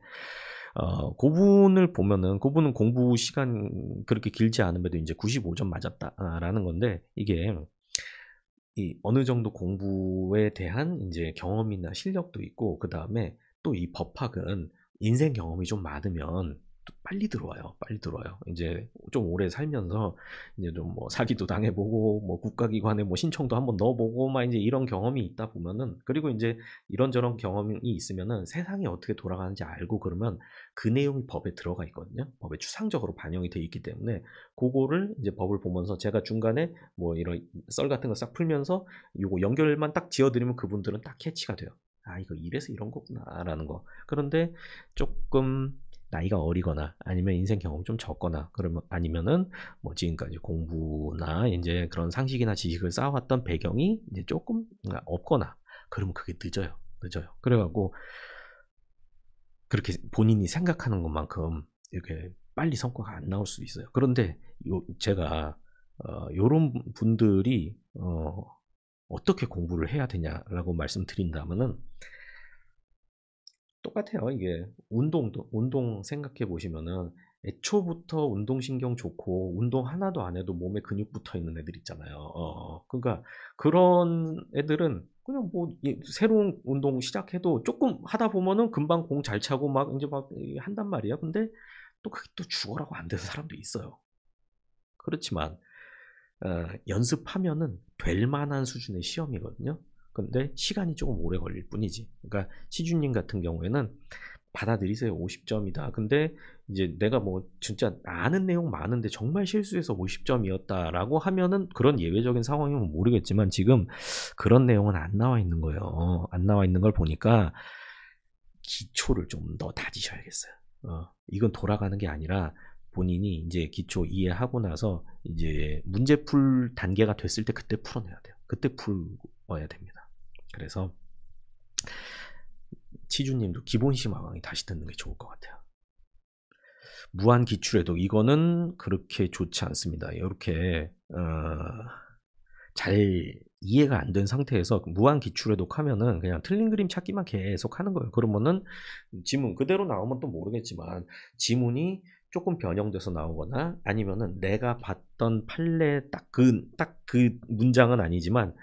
그분을 보면은 그분은 공부 시간 그렇게 길지 않음에도 이제 95점 맞았다라는 건데 이게 이 어느 정도 공부에 대한 이제 경험이나 실력도 있고 그 다음에 또 이 법학은 인생 경험이 좀 많으면 빨리 들어와요. 빨리 들어와요. 이제 좀 오래 살면서 이제 좀 뭐 사기도 당해보고 뭐 국가기관에 뭐 신청도 한번 넣어보고 막 이제 이런 경험이 있다 보면은 그리고 이제 이런저런 경험이 있으면은 세상이 어떻게 돌아가는지 알고 그러면 그 내용이 법에 들어가 있거든요. 법에 추상적으로 반영이 돼 있기 때문에 그거를 이제 법을 보면서 제가 중간에 뭐 이런 썰 같은 거 싹 풀면서 요거 연결만 딱 지어드리면 그분들은 딱 캐치가 돼요. 아, 이거 이래서 이런 거구나라는 거. 그런데 조금 나이가 어리거나 아니면 인생 경험 좀 적거나 그러면 아니면은 뭐 지금까지 공부나 이제 그런 상식이나 지식을 쌓아왔던 배경이 이제 조금 없거나 그러면 그게 늦어요. 그래갖고 그렇게 본인이 생각하는 것만큼 이렇게 빨리 성과가 안 나올 수 있어요. 그런데 제가 요런 분들이 어떻게 공부를 해야 되냐라고 말씀드린다면은 똑같아요. 이게 운동 생각해 보시면은 애초부터 운동신경 좋고 운동 하나도 안 해도 몸에 근육 붙어 있는 애들 있잖아요. 그러니까 그런 애들은 그냥 뭐 새로운 운동 시작해도 조금 하다 보면은 금방 공 잘 차고 막 이제 막 한단 말이야. 근데 또 그게 또 죽어라고 안 되는 사람도 있어요. 그렇지만 연습하면은 될 만한 수준의 시험이거든요. 근데 시간이 조금 오래 걸릴 뿐이지. 그러니까 시준님 같은 경우에는 받아들이세요. 50점이다. 근데 이제 내가 뭐 진짜 아는 내용 많은데 정말 실수해서 50점이었다라고 하면은 그런 예외적인 상황이면 모르겠지만 지금 그런 내용은 안 나와 있는 거예요. 안 나와 있는 걸 보니까 기초를 좀 더 다지셔야겠어요. 이건 돌아가는 게 아니라 본인이 이제 기초 이해하고 나서 이제 문제 풀 단계가 됐을 때 그때 풀어내야 돼요. 그때 풀어야 됩니다. 그래서 치주님도 기본 심화 강의 다시 듣는 게 좋을 것 같아요. 무한 기출에도 이거는 그렇게 좋지 않습니다. 이렇게 잘 이해가 안 된 상태에서 무한 기출해독 하면은 그냥 틀린 그림 찾기만 계속 하는 거예요. 그러면은 지문 그대로 나오면 또 모르겠지만 지문이 조금 변형돼서 나오거나 아니면은 내가 봤던 판례 딱 그 문장은 아니지만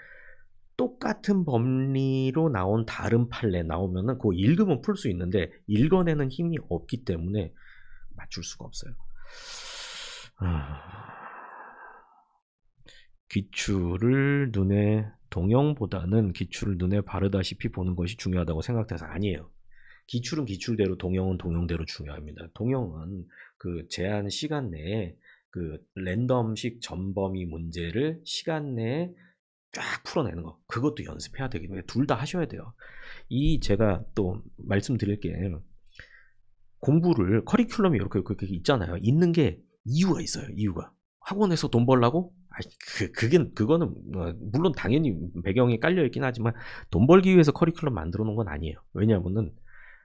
똑같은 법리로 나온 다른 판례 나오면은 그거 읽으면 풀 수 있는데 읽어내는 힘이 없기 때문에 맞출 수가 없어요. 기출을 눈에 동영보다는 기출을 눈에 바르다시피 보는 것이 중요하다고 생각돼서 아니에요. 기출은 기출대로 동영은 동영대로 중요합니다. 동영은 그 제한 시간 내에 그 랜덤식 전범위 문제를 시간 내에 쫙 풀어내는 거 그것도 연습해야 되기 때문에 둘 다 하셔야 돼요. 이 제가 또 말씀드릴 게 공부를 커리큘럼이 이렇게 있잖아요. 있는 게 이유가 있어요. 이유가 학원에서 돈 벌라고? 그거는 물론 당연히 배경이 깔려 있긴 하지만 돈 벌기 위해서 커리큘럼 만들어 놓은 건 아니에요. 왜냐하면은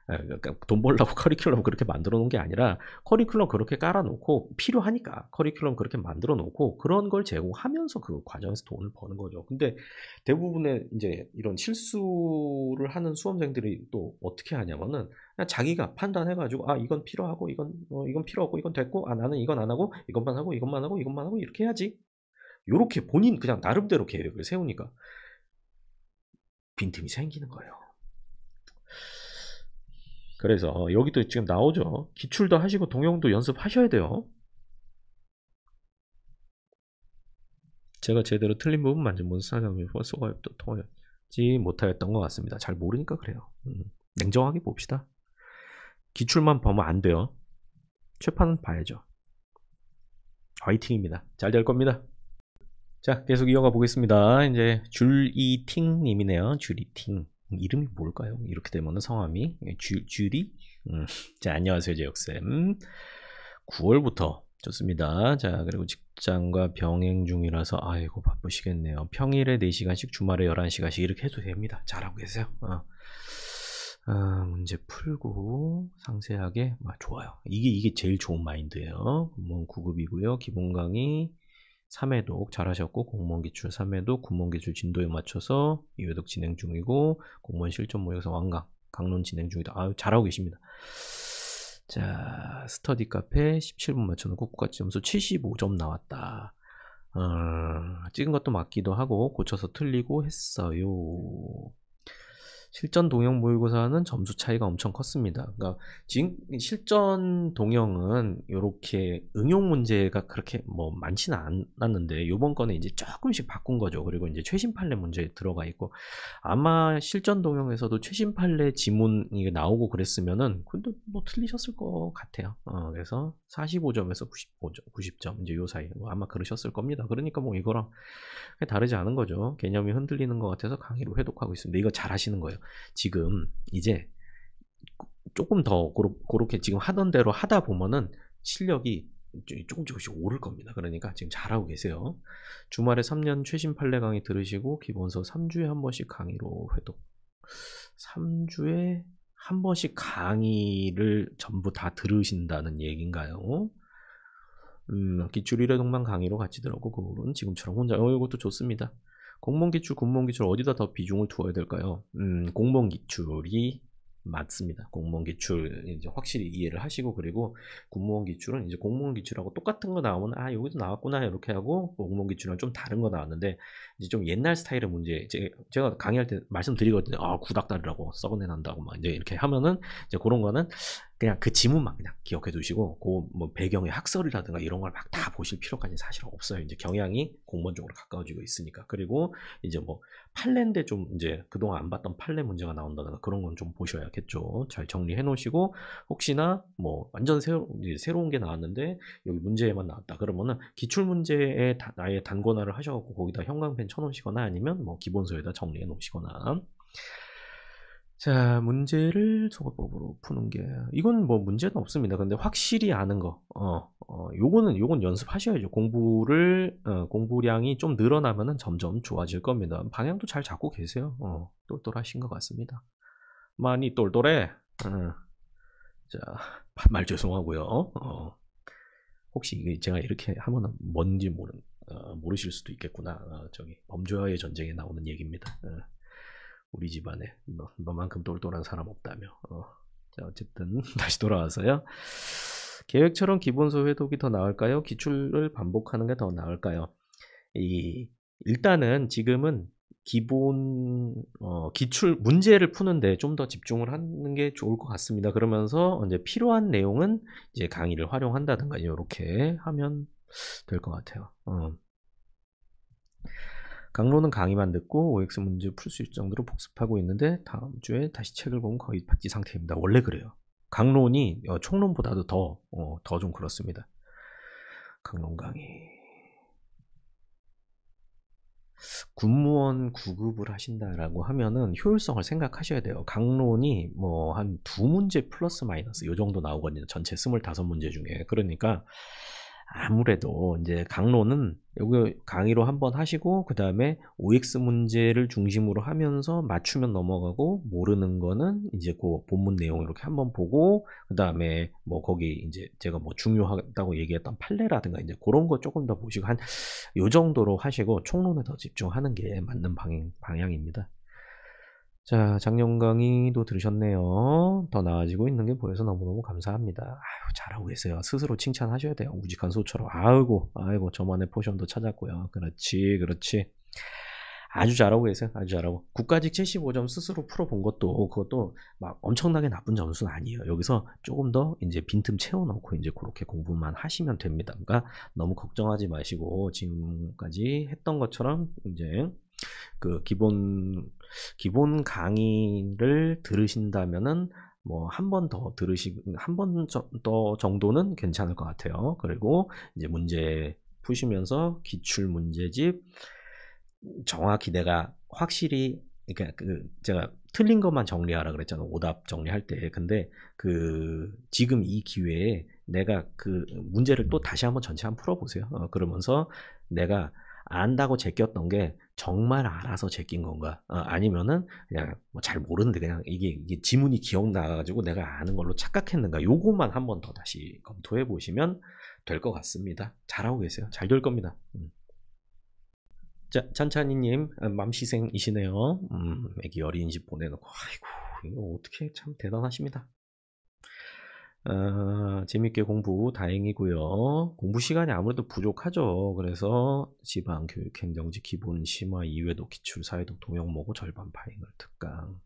그러니까 돈 벌려고 커리큘럼 그렇게 만들어 놓은 게 아니라 커리큘럼 그렇게 깔아놓고 필요하니까 커리큘럼 그렇게 만들어 놓고 그런 걸 제공하면서 그 과정에서 돈을 버는 거죠. 근데 대부분의 이제 이런 실수를 하는 수험생들이 또 어떻게 하냐면은 그냥 자기가 판단해가지고 아 이건 필요하고 이건 필요 없고 이건 됐고 아 나는 이건 안 하고 이것만 하고 이것만 하고 이것만 하고 이렇게 해야지. 요렇게 본인 그냥 나름대로 계획을 세우니까 빈틈이 생기는 거예요. 그래서 여기도 지금 나오죠. 기출도 하시고 동영도 연습하셔야 돼요. 제가 제대로 틀린 부분 만진 모든 사장님이 소가입도 통하지 못하였던 것 같습니다. 잘 모르니까 그래요. 냉정하게 봅시다. 기출만 보면 안 돼요. 최판은 봐야죠. 화이팅입니다. 잘 될 겁니다. 자, 계속 이어가 보겠습니다. 이제 줄이팅 님이네요. 줄이팅. 이름이 뭘까요? 이렇게 되면 성함이 줄이? 자, 안녕하세요, 제육쌤. 9월부터 좋습니다. 자, 그리고 직장과 병행 중이라서 아이고 바쁘시겠네요. 평일에 4시간씩, 주말에 11시간씩 이렇게 해도 됩니다. 잘하고 계세요. 문제 풀고 상세하게 좋아요. 이게 제일 좋은 마인드예요. 공무원 9급이고요. 기본 강의 3회독 잘하셨고, 공무원 기출 3회독, 군무원 기출 진도에 맞춰서 2회독 진행 중이고, 공무원 실전 모의고사 완강, 강론 진행 중이다. 아유, 잘하고 계십니다. 자, 스터디 카페 17분 맞춰놓고 국가치 점수 75점 나왔다. 찍은 것도 맞기도 하고 고쳐서 틀리고 했어요. 실전 동형 모의고사는 점수 차이가 엄청 컸습니다. 그러니까 지금 실전 동형은 이렇게 응용 문제가 그렇게 많지는 않았는데 이번 거는 이제 조금씩 바꾼 거죠. 그리고 이제 최신 판례 문제 들어가 있고, 아마 실전 동형에서도 최신 판례 지문이 나오고 그랬으면은 근데 틀리셨을 것 같아요. 그래서 45점에서 90점 이제 요 사이 아마 그러셨을 겁니다. 그러니까 이거랑 다르지 않은 거죠. 개념이 흔들리는 것 같아서 강의로 회독하고 있습니다. 이거 잘 하시는 거예요. 지금 이제 조금 더 그렇게 지금 하던 대로 하다 보면은 실력이 조금씩 오를 겁니다. 그러니까 지금 잘하고 계세요. 주말에 3년 최신 판례 강의 들으시고 기본서 3주에 한 번씩 강의로 회독. 3주에 한 번씩 강의를 전부 다 들으신다는 얘기인가요? 기출 1회독만 강의로 같이 들었고 그거는 지금처럼 혼자 이것도 좋습니다. 공무원 기출, 군무원 기출 어디다 더 비중을 두어야 될까요? 공무원 기출이 맞습니다. 공무원 기출 이제 확실히 이해를 하시고, 그리고 군무원 기출은 이제 공무원 기출하고 똑같은 거 나오면 여기도 나왔구나 이렇게 하고, 공무원 기출은 좀 다른 거 나왔는데 이제 좀 옛날 스타일의 문제 제가 강의할 때 말씀드리거든요. 구닥다리라고 썩어내 난다고 막 이제 이렇게 하면은 이제 그런 거는 그냥 그 지문만 그냥 기억해 두시고, 그 배경의 학설이라든가 이런 걸 막 다 보실 필요까지 사실 없어요. 이제 경향이 공무원 쪽으로 가까워지고 있으니까. 그리고 이제 판례인데 좀 이제 그동안 안 봤던 판례 문제가 나온다든가 그런 건 좀 보셔야겠죠. 잘 정리해 놓으시고, 혹시나 완전 새로운 게 나왔는데 여기 문제에만 나왔다 그러면은 기출 문제에 아예 단권화를 하셔갖고 거기다 형광펜 쳐놓으시거나 아니면 기본서에다 정리해 놓으시거나. 자, 문제를 소거법으로 푸는 게 이건 문제는 없습니다. 근데 확실히 아는 거, 요건 연습하셔야죠. 공부량이 좀 늘어나면은 점점 좋아질 겁니다. 방향도 잘 잡고 계세요. 똘똘하신 것 같습니다. 많이 똘똘해. 자, 말 죄송하고요. 혹시 이게 제가 이렇게 하면은 뭔지 모르실 수도 있겠구나. 저기 범죄와의 전쟁에 나오는 얘기입니다. 우리 집안에 너만큼 똘똘한 사람 없다며. 자, 어쨌든 다시 돌아와서요. 계획처럼 기본서 회독이 더 나을까요? 기출을 반복하는 게 더 나을까요? 일단은 지금은 기본 기출 문제를 푸는데 좀 더 집중을 하는 게 좋을 것 같습니다. 그러면서 이제 필요한 내용은 이제 강의를 활용한다든가 이렇게 하면 될 것 같아요. 강론은 강의만 듣고 OX 문제 풀 수 있을 정도로 복습하고 있는데 다음 주에 다시 책을 보면 거의 박지 상태입니다. 원래 그래요. 강론이 총론보다도 더 좀 그렇습니다. 강론 강의. 군무원 9급을 하신다라고 하면은 효율성을 생각하셔야 돼요. 강론이 한 2문제 플러스 마이너스 요 정도 나오거든요. 전체 25문제 중에. 그러니까 아무래도 이제 강론은 여기 강의로 한번 하시고 그 다음에 OX 문제를 중심으로 하면서 맞추면 넘어가고, 모르는 거는 이제 그 본문 내용 이렇게 한번 보고, 그 다음에 거기 이제 제가 중요하다고 얘기했던 판례라든가 이제 그런 거 조금 더 보시고 한 요 정도로 하시고 총론에 더 집중하는 게 맞는 방향입니다. 자, 작년 강의도 들으셨네요. 더 나아지고 있는 게 보여서 너무너무 감사합니다. 아유, 잘하고 계세요. 스스로 칭찬하셔야 돼요. 우직한 소처럼. 아이고, 저만의 포션도 찾았고요. 그렇지. 아주 잘하고 계세요. 아주 잘하고. 국가직 75점 스스로 풀어본 것도 그것도 막 엄청나게 나쁜 점수는 아니에요. 여기서 조금 더 이제 빈틈 채워넣고 이제 그렇게 공부만 하시면 됩니다. 그러니까 너무 걱정하지 마시고 지금까지 했던 것처럼 이제 그 기본 강의를 들으신다면은 뭐 한 번 더 한 번 더 정도는 괜찮을 것 같아요. 그리고 이제 문제 푸시면서 기출 문제집 정확히 내가 확실히 그러니까 제가 틀린 것만 정리하라 그랬잖아. 오답 정리할 때. 근데 지금 이 기회에 내가 문제를 또 다시 한번 전체 한번 풀어보세요. 그러면서 내가 안다고 제꼈던 게 정말 알아서 제낀 건가? 아니면은 그냥 뭐 잘 모르는데 그냥 이게 지문이 기억나가지고 내가 아는 걸로 착각했는가? 요것만 한번 더 다시 검토해 보시면 될 것 같습니다. 잘하고 계세요. 잘 될 겁니다. 자, 찬찬이님, 맘시생이시네요. 애기 어린이집 보내놓고, 아이고, 이거 어떻게 참 대단하십니다. 재밌게 공부 다행이고요. 공부 시간이 아무래도 부족하죠. 그래서 지방교육행정지 기본 심화 이외도 기출 사회독 동영모고 절반 파이널 특강.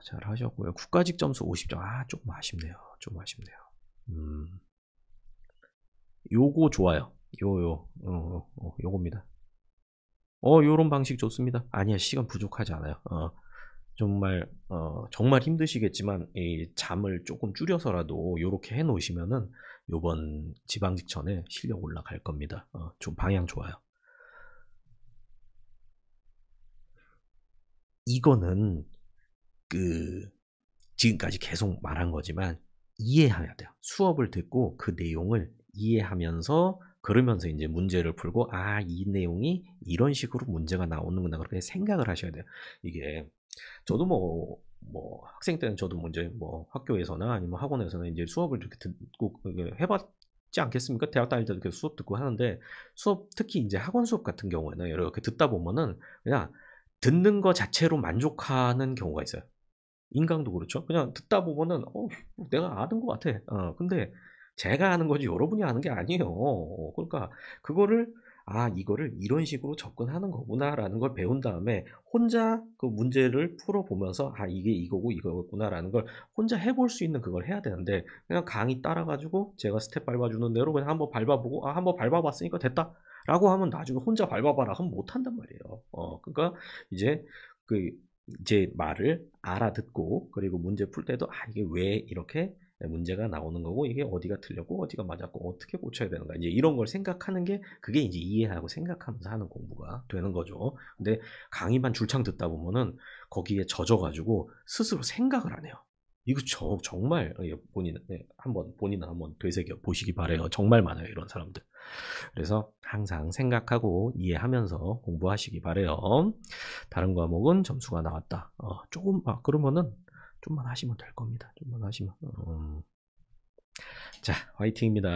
잘 하셨고요. 국가직 점수 50점. 조금 아쉽네요. 좀 아쉽네요. 요거 좋아요. 요겁니다. 요런 방식 좋습니다. 아니야, 시간 부족하지 않아요. 정말 힘드시겠지만, 이 잠을 조금 줄여서라도 요렇게 해 놓으시면은 요번 지방직 전에 실력 올라갈 겁니다. 좀 방향 좋아요. 이거는 지금까지 계속 말한 거지만 이해해야 돼요. 수업을 듣고 그 내용을 이해하면서 그러면서 이제 문제를 풀고 이 내용이 이런 식으로 문제가 나오는구나 그렇게 생각을 하셔야 돼요. 이게 저도 뭐 학생 때는 저도 이제 뭐 학교에서나 아니면 학원에서나 이제 수업을 이렇게 듣고 해봤지 않겠습니까? 대학 다닐 때도 이렇게 수업 듣고 하는데 수업 특히 이제 학원 수업 같은 경우에는 이렇게 듣다 보면은 그냥 듣는 거 자체로 만족하는 경우가 있어요. 인강도 그렇죠. 그냥 듣다 보면은 내가 아는 것 같아. 근데 제가 아는 거지 여러분이 아는 게 아니에요. 그러니까 그거를 이거를 이런 식으로 접근하는 거구나라는 걸 배운 다음에 혼자 그 문제를 풀어보면서 이게 이거고 이거구나라는 걸 혼자 해볼 수 있는 그걸 해야 되는데 그냥 강의 따라가지고 제가 스텝 밟아주는 대로 그냥 한번 밟아보고 한번 밟아봤으니까 됐다 라고 하면 나중에 혼자 밟아봐라 하면 못한단 말이에요. 그러니까 이제 제 말을 알아듣고 그리고 문제 풀 때도 이게 왜 이렇게 문제가 나오는 거고 이게 어디가 틀렸고 어디가 맞았고 어떻게 고쳐야 되는가 이제 이런 걸 생각하는 게 그게 이제 이해하고 생각하면서 하는 공부가 되는 거죠. 근데 강의만 줄창 듣다 보면은 거기에 젖어가지고 스스로 생각을 안 해요. 이거 정말 본인은 한번 되새겨 보시기 바래요. 정말 많아요 이런 사람들. 그래서 항상 생각하고 이해하면서 공부하시기 바래요. 다른 과목은 점수가 나왔다. 그러면은 좀만 하시면 될 겁니다. 좀만 하시면. 자, 화이팅입니다.